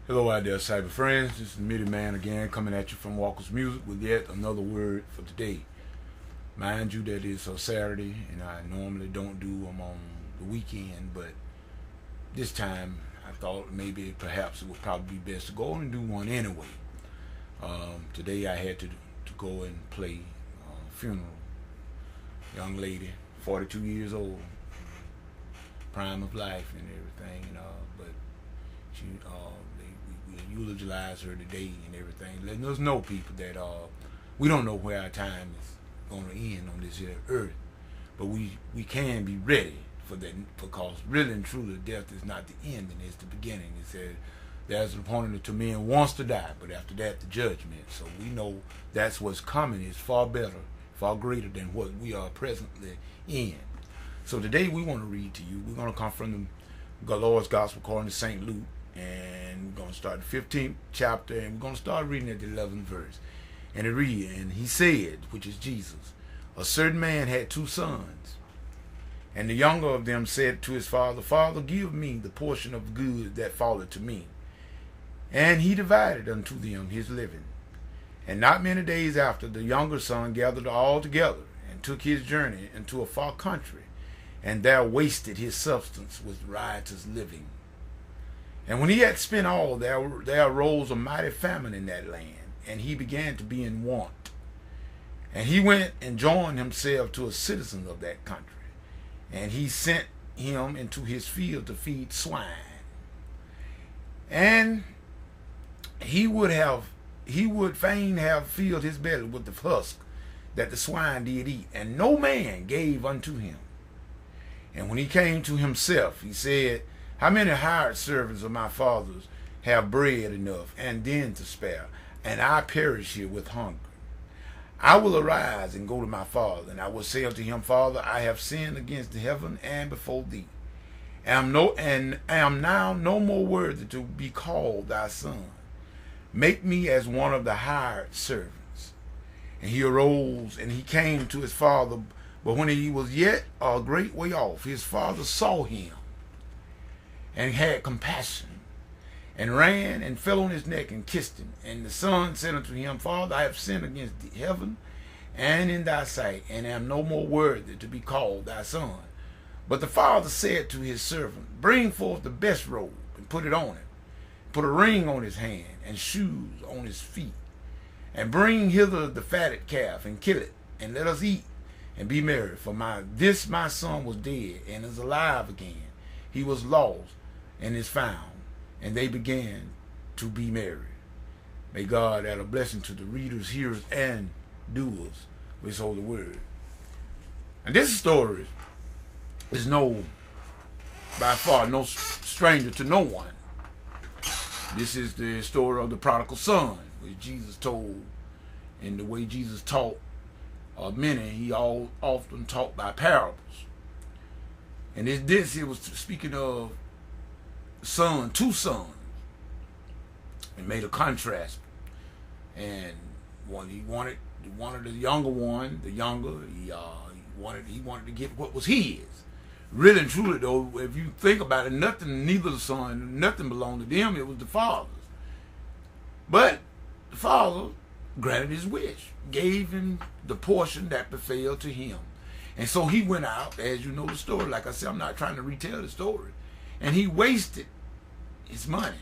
Hello out there, cyber friends. This is Mitty Man again, coming at you from Walker's Music with yet another word for today. Mind you that it's a Saturday, and I normally don't do them on the weekend, but this time I thought maybe perhaps it would probably be best to go and do one anyway. Today I had to go and play funeral. Young lady, 42 years old, prime of life and everything, but she we eulogize her today and everything, letting us know, people, that we don't know where our time is going to end on this here earth, but we can be ready for that, because really and truly death is not the ending, it's the beginning. It said there's an opponent to men wants to die, but after that the judgment. So we know that's what's coming is far better, far greater than what we are presently in. So today we want to read to you, we're going to come from the Lord's Gospel according to St. Luke, and we're going to start the 15th chapter, and we're going to start reading at the 11th verse. And it reads, and he said, which is Jesus, a certain man had two sons, and the younger of them said to his father, Father, give me the portion of good that falleth to me. And he divided unto them his living. And not many days after, the younger son gathered all together, and took his journey into a far country, and there wasted his substance with riotous living. And when he had spent all, there arose a mighty famine in that land, and he began to be in want. And he went and joined himself to a citizen of that country, and he sent him into his field to feed swine. And he would fain have filled his belly with the husk that the swine did eat, and no man gave unto him. And when he came to himself, he said, how many hired servants of my father's have bread enough and then to spare, and I perish here with hunger? I will arise and go to my father, and I will say unto him, Father, I have sinned against heaven and before thee, and am now no more worthy to be called thy son. Make me as one of the hired servants. And he arose and he came to his father. But when he was yet a great way off, his father saw him and had compassion, and ran and fell on his neck and kissed him. And the son said unto him, Father, I have sinned against heaven and in thy sight, and am no more worthy to be called thy son. But the father said to his servant, bring forth the best robe and put it on him. Put a ring on his hand and shoes on his feet. And bring hither the fatted calf and kill it, and let us eat and be merry. For my son was dead and is alive again. He was lost and is found. And they began to be merry. May God add a blessing to the readers, hearers, and doers of his holy word. And this story is by far no stranger to no one. This is the story of the prodigal son, which Jesus told. And the way Jesus taught many, he often taught by parables. And it was speaking of two sons, and made a contrast. And he wanted the younger one, he wanted to get what was his. Really and truly though, if you think about it, neither the son, nothing belonged to them, it was the father's. But the father granted his wish, gave him the portion that befell to him. And so he went out, as you know the story, like I said, I'm not trying to retell the story, and he wasted his money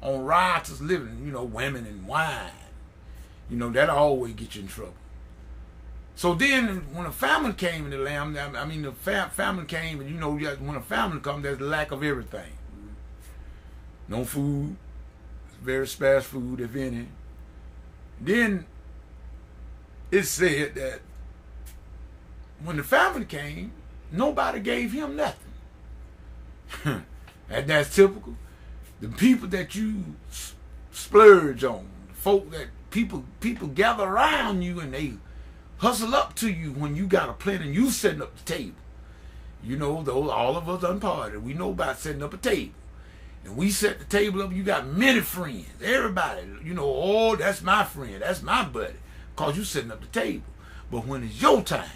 on riotous living, women and wine. That'll always get you in trouble. So then when a famine came in the land, famine came, and when a famine comes, there's a lack of everything. No food, very sparse food, if any. Then it said that when the famine came, nobody gave him nothing. And that's typical. The people that you splurge on, the folk that people gather around you and they hustle up to you when you got a plan and you setting up the table. All of us unparted, we know about setting up a table. And we set the table up, you got many friends. Everybody, oh, that's my friend, that's my buddy. Because you setting up the table. But when it's your time,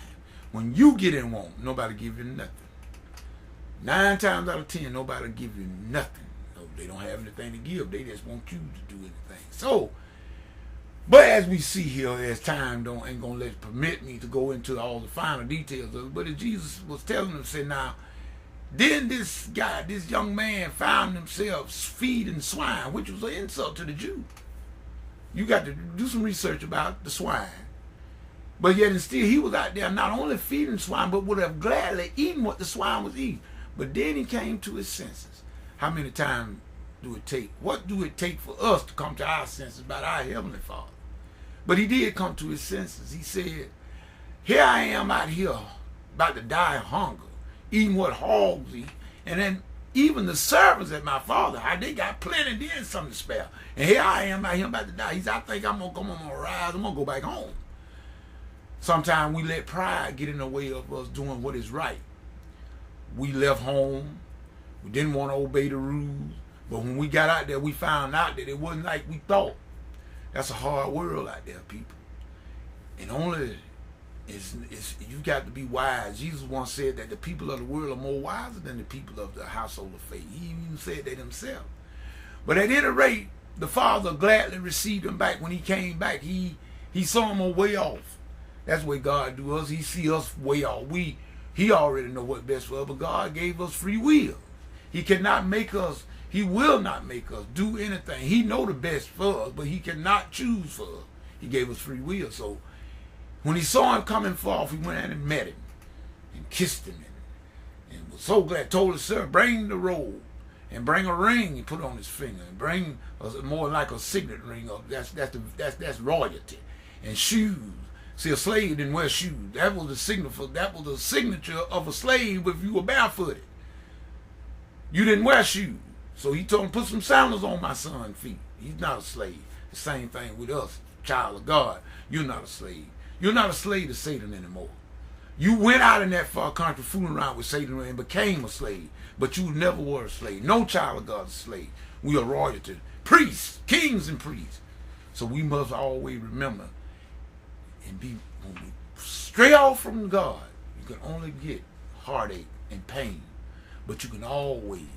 when you get in want, nobody give you nothing. 9 times out of 10, nobody give you nothing. They don't have anything to give. They just want you to do anything. So, but as we see here, as time ain't gonna permit me to go into all the final details of it, but as Jesus was telling them, said, now, then this guy, this young man, found himself feeding swine, which was an insult to the Jews. You got to do some research about the swine. But yet and still, he was out there not only feeding swine, but would have gladly eaten what the swine was eating. But then he came to his senses. How many times do it take? What do it take for us to come to our senses about our Heavenly Father? But he did come to his senses. He said, here I am out here about to die of hunger, eating what hogs eat. And then even the servants at my father, they got plenty, then something to spare. And here I am out here about to die. He said, I think I'm going to rise. I'm going to go back home. Sometimes we let pride get in the way of us doing what is right. We left home. We didn't want to obey the rules. But when we got out there, we found out that it wasn't like we thought. That's a hard world out there, people. And only you got to be wise. Jesus once said that the people of the world are more wiser than the people of the household of faith. He even said that himself. But at any rate, the Father gladly received him back. When he came back, he saw him a way off. That's the way God do us. He see us way off. He already know what's best for us, but God gave us free will. He cannot make us, he will not make us do anything. He know the best for us, but he cannot choose for us. He gave us free will. So when he saw him coming forth, he went out and met him and kissed him and was so glad. Told his servant, bring the robe and bring a ring and put it on his finger and bring more like a signet ring. That's royalty. And shoes. See, a slave didn't wear shoes. That was the signature of a slave if you were barefooted. You didn't wear shoes. So he told him, put some sandals on my son's feet. He's not a slave. The same thing with us, child of God. You're not a slave. You're not a slave to Satan anymore. You went out in that far country fooling around with Satan and became a slave. But you never were a slave. No child of God is a slave. We are royalty. Priests, kings and priests. So we must always remember and when we stray off from God, you can only get heartache and pain. But you can always,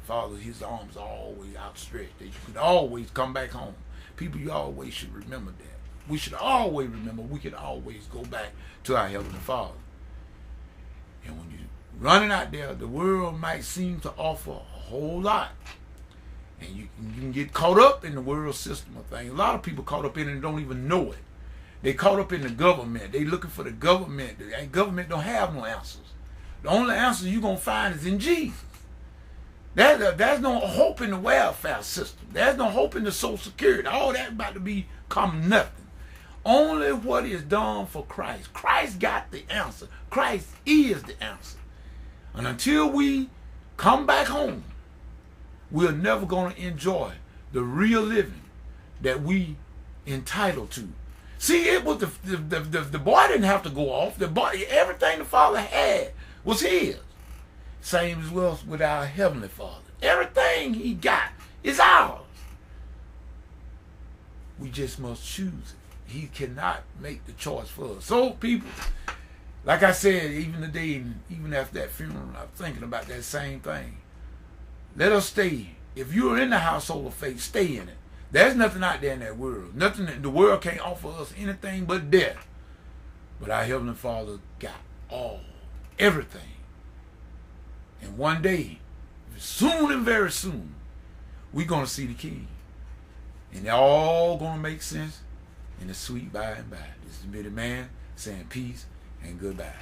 Father, his arms are always outstretched. That you can always come back home. People, you always should remember that. We should always remember we can always go back to our Heavenly Father. And when you're running out there, the world might seem to offer a whole lot. And you can get caught up in the world system of things. A lot of people caught up in it and don't even know it. They caught up in the government. They looking for the government. The government don't have no answers. The only answer you're going to find is in Jesus. There's no hope in the welfare system. There's no hope in the Social Security. All that's about to become nothing. Only what is done for Christ. Christ got the answer. Christ is the answer. And until we come back home, we're never going to enjoy the real living that we entitled to. See, it was the boy didn't have to go off. The boy, everything the Father had was his. Same as well with our Heavenly Father. Everything he got is ours. We just must choose it. He cannot make the choice for us. So, people, like I said, even today, even after that funeral, I'm thinking about that same thing. Let us stay. If you're in the household of faith, stay in it. There's nothing out there in that world. Nothing. The world can't offer us anything but death. But our Heavenly Father got everything. And one day, soon and very soon, we're going to see the King. And they're all going to make sense in the sweet by and by. This is Billy Man saying peace and goodbye.